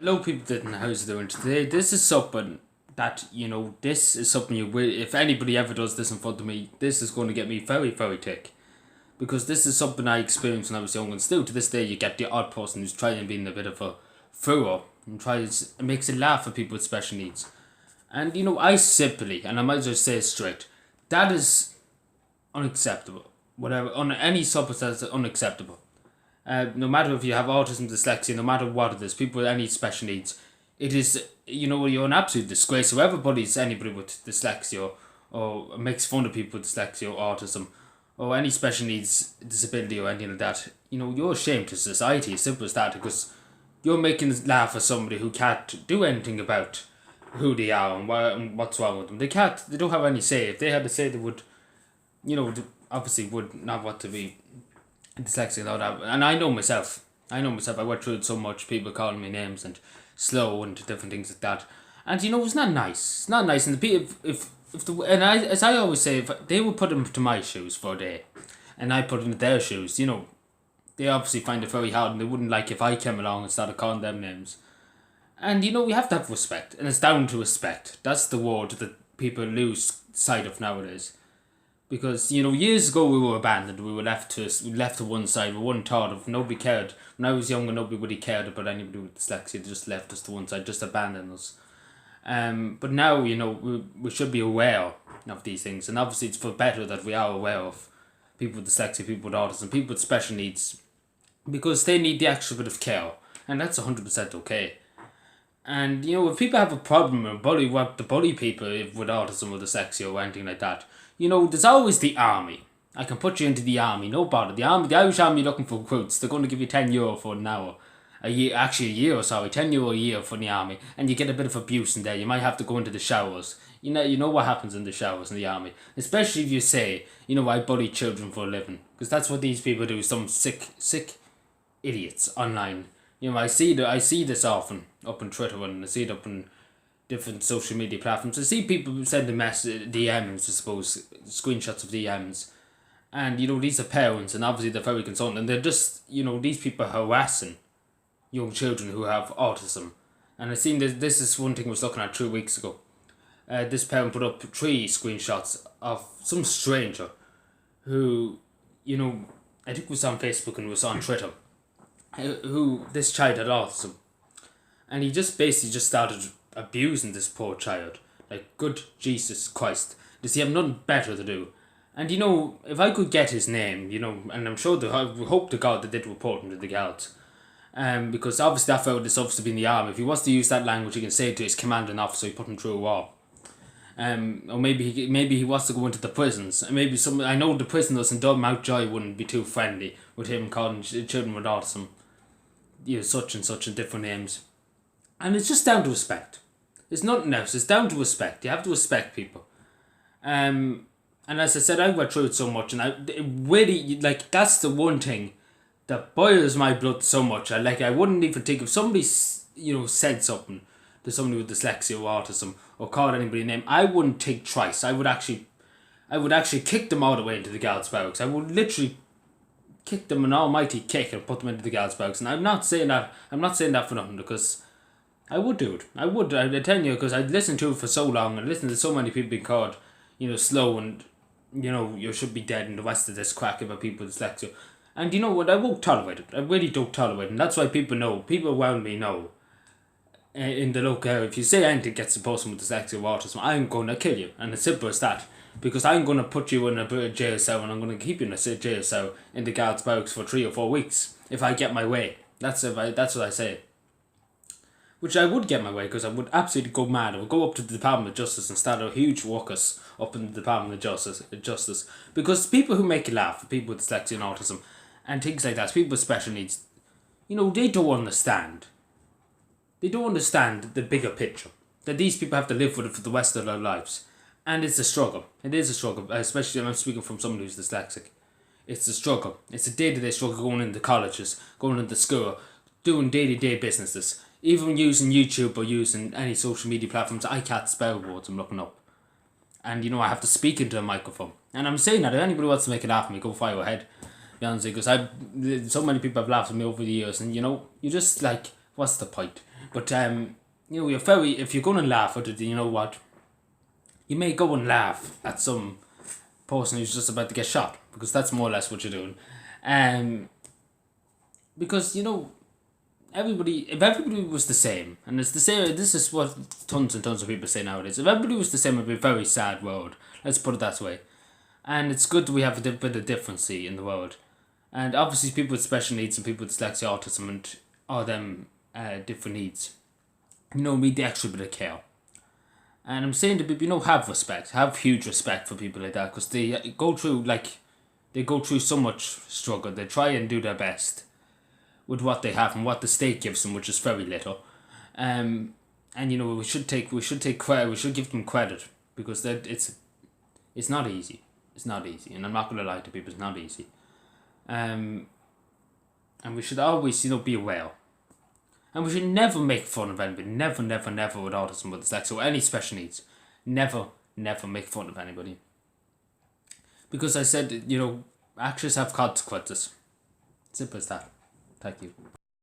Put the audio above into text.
Hello, people that know how's it doing today. This is something that, this is something you will, if anybody ever does this in front of me, this is going to get me very, very tick. Because this is something I experienced when I was young, and still to this day, you get the odd person who's trying to be in a bit of a furor and tries, and makes it laugh at people with special needs. And, I simply, and I might just say it straight, that is unacceptable. Whatever, on any substance, that's unacceptable. No matter if you have autism, dyslexia, no matter what it is, people with any special needs, it is, you're an absolute disgrace. So everybody's anybody with dyslexia or makes fun of people with dyslexia or autism or any special needs disability or anything like that, you're ashamed to society, as simple as that, because you're making us laugh at somebody who can't do anything about who they are and what's wrong with them. They don't have any say. If they had to say, they would, obviously would not want to be dyslexic and all that. And I know myself. I went through it so much. People calling me names and slow and different things like that. And it's not nice. It's not nice. And the people, if the and I as I always say, if they would put them to my shoes for a day, and I put them in their shoes, they obviously find it very hard, and they wouldn't like if I came along and started calling them names. And we have to have respect, and it's down to respect. That's the word that people lose sight of nowadays. Because years ago we were abandoned. We were left to one side. We weren't thought of. Nobody cared. When I was younger, nobody really cared about anybody with dyslexia. They just left us to one side, just abandoned us. But now we should be aware of these things, and obviously it's for better that we are aware of people with dyslexia, people with autism, people with special needs, because they need the extra bit of care, and that's 100% okay. And if people have a problem or bully people with autism or dyslexia or anything like that, there's always the army. I can put you into the army, no bother. The Irish army looking for recruits. They're going to give you €10 for an hour. A year, sorry, €10 a year for the army, and you get a bit of abuse in there. You might have to go into the showers. You know what happens in the showers in the army, especially if you say, I bully children for a living, because that's what these people do. Some sick idiots online. I see this often up on Twitter, and I see it up on different social media platforms. I see people sending DMs, I suppose, screenshots of DMs, and these are parents, and obviously they're very concerned, and they're just these people are harassing young children who have autism. And I seen this is one thing I was looking at 2 weeks ago. This parent put up 3 screenshots of some stranger who, I think was on Facebook and was on Twitter, who this child had autism. And he just basically just started abusing this poor child. Like, good Jesus Christ. Does he have nothing better to do? And if I could get his name, and I'm sure I hope to God that they'd report him to the guards. Because obviously that fellow is supposed to be in the army. If he wants to use that language, he can say it to his commanding officer, he put him through a wall. Or maybe he wants to go into the prisons. And maybe I know the prisoners in Mountjoy wouldn't be too friendly with him calling children with autism, such and such and different names. And it's just down to respect. It's nothing else. It's down to respect. You have to respect people. And as I said, I went through it so much, and it really, that's the one thing that boils my blood so much. I wouldn't even think if somebody said something to somebody with dyslexia or autism or called anybody a name, I wouldn't think twice. I would actually kick them all the way into the guards barracks. I would literally kick them an almighty kick and put them into the guards barracks. And I'm not saying that for nothing, because I would do it. I'd tell you, because I'd listened to it for so long and listened to so many people being called, slow and, you should be dead and the rest of this crack about people with dyslexia. And you know what? I won't tolerate it. I really don't tolerate it. And that's why people around me know, in the local area, if you say anything gets a person with dyslexia or autism, I'm going to kill you. And it's simple as that. Because I'm going to put you in a jail cell, and I'm going to keep you in a jail cell in the guards barracks for 3 or 4 weeks if I get my way. That's what I say. Which I would get my way, because I would absolutely go mad. I would go up to the Department of Justice and start a huge ruckus up in the Department of Justice. Because people who make you laugh, people with dyslexia and autism, and things like that, people with special needs, they don't understand. They don't understand the bigger picture. That these people have to live with it for the rest of their lives. And it's a struggle. It is a struggle, especially when I'm speaking from someone who's dyslexic. It's a struggle. It's a day-to-day struggle going into colleges, going into school, doing day-to-day businesses. Even using YouTube or using any social media platforms, I can't spell words I'm looking up. And I have to speak into a microphone. And I'm saying that if anybody wants to make it laugh at me, go fire ahead. Because so many people have laughed at me over the years, and you just what's the point? But you're very, if you're going to laugh at it, you know what? You may go and laugh at some person who's just about to get shot, because that's more or less what you're doing. Because if everybody was the same, and it's the same, this is what tons and tons of people say nowadays. If everybody was the same, it'd be a very sad world. Let's put it that way. And it's good that we have a bit of difference in the world. And obviously, people with special needs and people with dyslexia, autism, and all them different needs, need the extra bit of care. And I'm saying to people, have respect, have huge respect for people like that, because they go through so much struggle. They try and do their best with what they have and what the state gives them, which is very little. And we should take credit. We should give them credit, because it's not easy. It's not easy, and I'm not gonna lie to people. It's not easy. And we should always be aware. And we should never make fun of anybody. Never, never, never with autism, with dyslexia, or any special needs. Never, never make fun of anybody. Because I said, actions have consequences. Simple as that. Thank you.